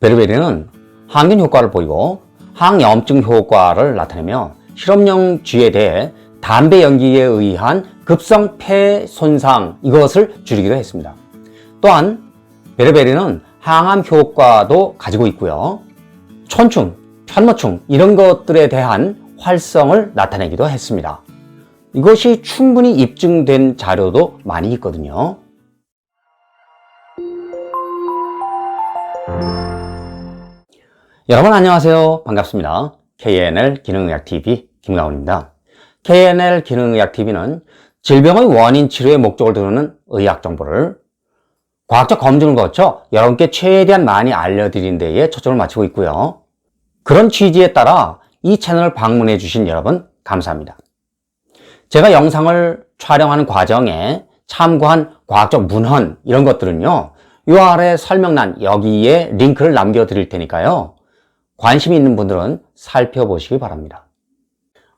베르베린은 항균 효과를 보이고 항염증 효과를 나타내며 실험용 쥐에 대해 담배 연기에 의한 급성 폐 손상 이것을 줄이기도 했습니다. 또한 베르베린은 항암 효과도 가지고 있고요. 촌충, 편모충 이런 것들에 대한 활성을 나타내기도 했습니다. 이것이 충분히 입증된 자료도 많이 있거든요. 여러분 안녕하세요. 반갑습니다. KNL 기능의학TV 김가훈입니다. KNL 기능의학TV는 질병의 원인 치료의 목적을 두는 의학 정보를 과학적 검증을 거쳐 여러분께 최대한 많이 알려드린 데에 초점을 맞추고 있고요. 그런 취지에 따라 이 채널을 방문해 주신 여러분 감사합니다. 제가 영상을 촬영하는 과정에 참고한 과학적 문헌 이런 것들은요, 요 아래 설명란 여기에 링크를 남겨드릴 테니까요. 관심이 있는 분들은 살펴보시기 바랍니다.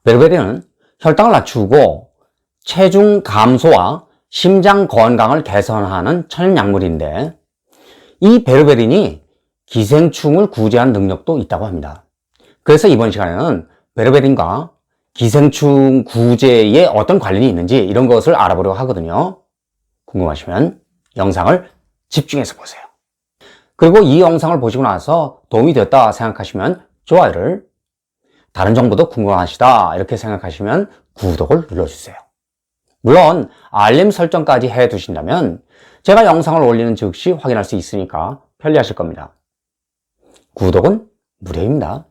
베르베린은 혈당을 낮추고 체중 감소와 심장 건강을 개선하는 천연약물인데 이 베르베린이 기생충을 구제하는 능력도 있다고 합니다. 그래서 이번 시간에는 베르베린과 기생충 구제에 어떤 관련이 있는지 이런 것을 알아보려고 하거든요. 궁금하시면 영상을 집중해서 보세요. 그리고 이 영상을 보시고 나서 도움이 됐다 생각하시면 좋아요를, 다른 정보도 궁금하시다 이렇게 생각하시면 구독을 눌러주세요. 물론 알림 설정까지 해두신다면 제가 영상을 올리는 즉시 확인할 수 있으니까 편리하실 겁니다. 구독은 무료입니다.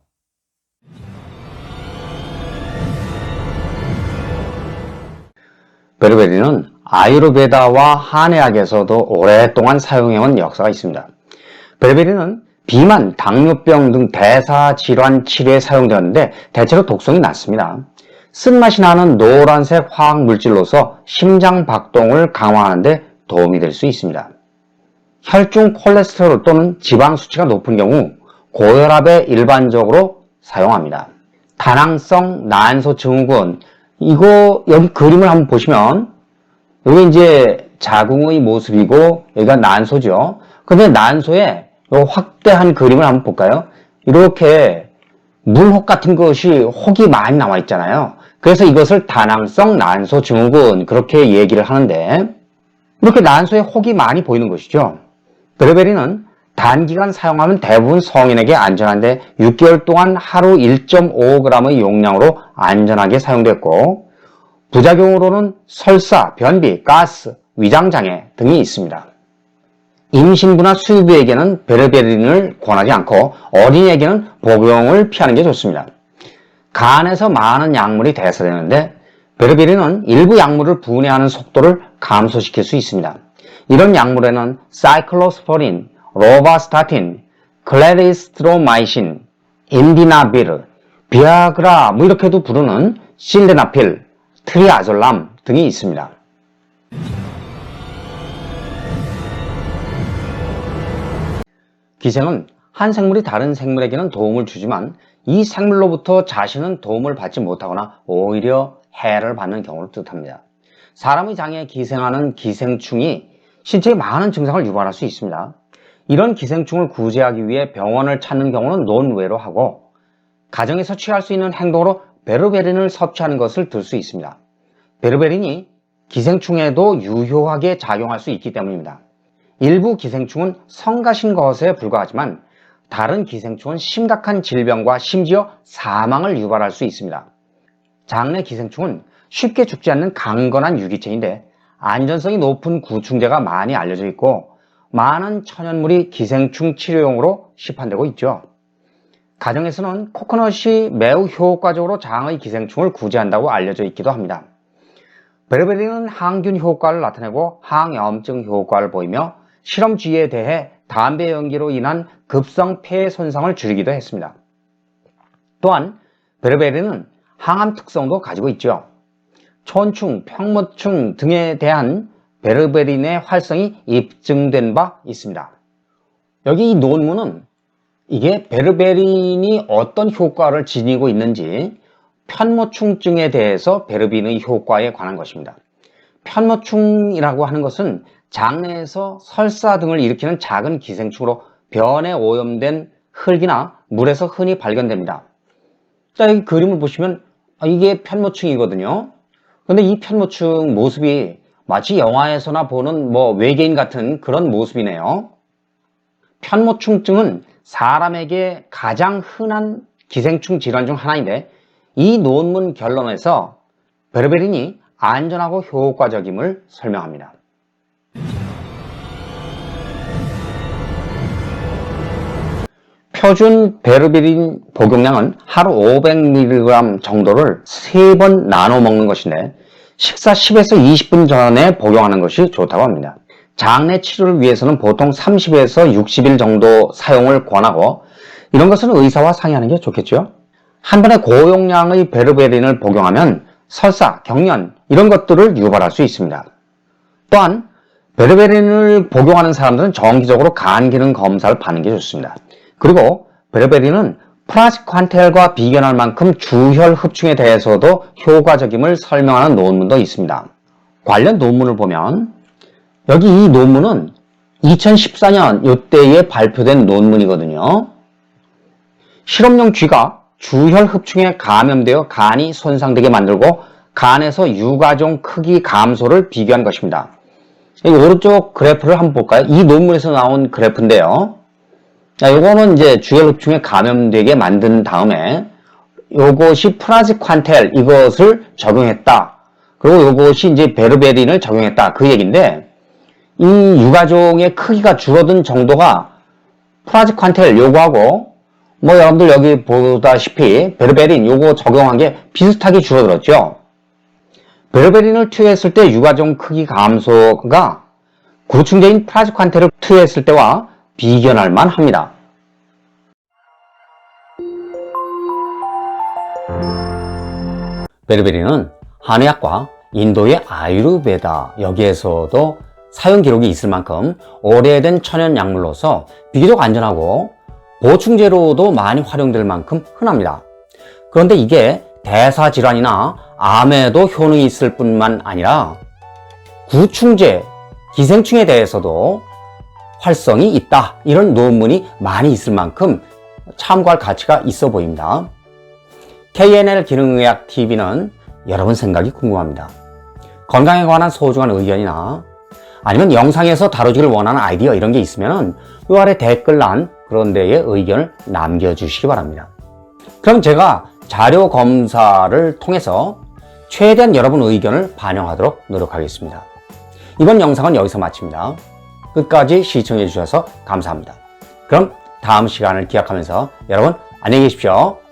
베르베린은 아유르베다와 한의학에서도 오랫동안 사용해온 역사가 있습니다. 베르베린은 비만, 당뇨병 등 대사질환 치료에 사용되었는데 대체로 독성이 낮습니다. 쓴맛이 나는 노란색 화학물질로서 심장 박동을 강화하는 데 도움이 될 수 있습니다. 혈중 콜레스테롤 또는 지방 수치가 높은 경우 고혈압에 일반적으로 사용합니다. 다낭성 난소 증후군, 이거 여기 그림을 한번 보시면 여기 이제 자궁의 모습이고 여기가 난소죠. 근데 난소에 확대한 그림을 한번 볼까요? 이렇게 물혹 같은 것이 혹이 많이 나와 있잖아요. 그래서 이것을 다낭성 난소 증후군 그렇게 얘기를 하는데 이렇게 난소에 혹이 많이 보이는 것이죠. 베르베린은 단기간 사용하면 대부분 성인에게 안전한데 6개월 동안 하루 1.5g의 용량으로 안전하게 사용됐고 부작용으로는 설사, 변비, 가스, 위장장애 등이 있습니다. 임신부나 수유부에게는 베르베린을 권하지 않고 어린이에게는 복용을 피하는 게 좋습니다. 간에서 많은 약물이 대사되는데 베르베린은 일부 약물을 분해하는 속도를 감소시킬 수 있습니다. 이런 약물에는 사이클로스포린, 로바스타틴, 클레리스트로마이신, 인디나빌, 비아그라 이렇게도 부르는 실데나필, 트리아졸람 등이 있습니다. 기생은 한 생물이 다른 생물에게는 도움을 주지만 이 생물로부터 자신은 도움을 받지 못하거나 오히려 해를 받는 경우를 뜻합니다. 사람의 장에 기생하는 기생충이 신체에 많은 증상을 유발할 수 있습니다. 이런 기생충을 구제하기 위해 병원을 찾는 경우는 논외로 하고 가정에서 취할 수 있는 행동으로 베르베린을 섭취하는 것을 들 수 있습니다. 베르베린이 기생충에도 유효하게 작용할 수 있기 때문입니다. 일부 기생충은 성가신 것에 불과하지만 다른 기생충은 심각한 질병과 심지어 사망을 유발할 수 있습니다. 장내 기생충은 쉽게 죽지 않는 강건한 유기체인데 안전성이 높은 구충제가 많이 알려져 있고 많은 천연물이 기생충 치료용으로 시판되고 있죠. 가정에서는 코코넛이 매우 효과적으로 장의 기생충을 구제한다고 알려져 있기도 합니다. 베르베린은 항균 효과를 나타내고 항염증 효과를 보이며 실험쥐에 대해 담배 연기로 인한 급성 폐 손상을 줄이기도 했습니다. 또한 베르베린은 항암 특성도 가지고 있죠. 촌충, 편모충 등에 대한 베르베린의 활성이 입증된 바 있습니다. 여기 이 논문은 이게 베르베린이 어떤 효과를 지니고 있는지 편모충증에 대해서 베르베린의 효과에 관한 것입니다. 편모충이라고 하는 것은 장내에서 설사 등을 일으키는 작은 기생충으로 변에 오염된 흙이나 물에서 흔히 발견됩니다. 자, 이 그림을 보시면 이게 편모충이거든요. 근데 이 편모충 모습이 마치 영화에서나 보는 외계인 같은 그런 모습이네요. 편모충증은 사람에게 가장 흔한 기생충 질환 중 하나인데 이 논문 결론에서 베르베린이 안전하고 효과적임을 설명합니다. 표준 베르베린 복용량은 하루 500mg 정도를 3번 나눠 먹는 것인데 식사 10에서 20분 전에 복용하는 것이 좋다고 합니다. 장내 치료를 위해서는 보통 30에서 60일 정도 사용을 권하고 이런 것은 의사와 상의하는 게 좋겠죠. 한 번에 고용량의 베르베린을 복용하면 설사, 경련 이런 것들을 유발할 수 있습니다. 또한 베르베린을 복용하는 사람들은 정기적으로 간 기능 검사를 받는 게 좋습니다. 그리고 베르베린은 프라지퀀텔과 비견할 만큼 주혈 흡충에 대해서도 효과적임을 설명하는 논문도 있습니다. 관련 논문을 보면 여기 이 논문은 2014년 이때에 발표된 논문이거든요. 실험용 쥐가 주혈 흡충에 감염되어 간이 손상되게 만들고 간에서 유가종 크기 감소를 비교한 것입니다. 여기 오른쪽 그래프를 한번 볼까요? 이 논문에서 나온 그래프인데요. 자, 요거는 이제 주혈 흡충에 감염되게 만든 다음에 요것이 프라지퀀텔 이것을 적용했다. 그리고 요것이 이제 베르베린을 적용했다. 그 얘기인데 이 유가종의 크기가 줄어든 정도가 프라지퀀텔 요거하고 여러분들 여기 보다시피 베르베린 요거 적용한 게 비슷하게 줄어들었죠. 베르베린을 투여했을 때 유가종 크기 감소가 구충제인 프라지퀀텔을 투여했을 때와 비견할 만합니다. 베르베린은 한의학과 인도의 아유르베다 여기에서도 사용 기록이 있을 만큼 오래된 천연 약물로서 비교적 안전하고 보충제로도 많이 활용될 만큼 흔합니다. 그런데 이게 대사질환이나 암에도 효능이 있을 뿐만 아니라 구충제, 기생충에 대해서도 활성이 있다. 이런 논문이 많이 있을 만큼 참고할 가치가 있어 보입니다. KNL 기능의학 TV는 여러분 생각이 궁금합니다. 건강에 관한 소중한 의견이나 아니면 영상에서 다루기를 원하는 아이디어 이런 게 있으면 요 아래 댓글란 그런 데에 의견을 남겨주시기 바랍니다. 그럼 제가 자료 검사를 통해서 최대한 여러분 의견을 반영하도록 노력하겠습니다. 이번 영상은 여기서 마칩니다. 끝까지 시청해 주셔서 감사합니다. 그럼 다음 시간을 기약하면서 여러분 안녕히 계십시오.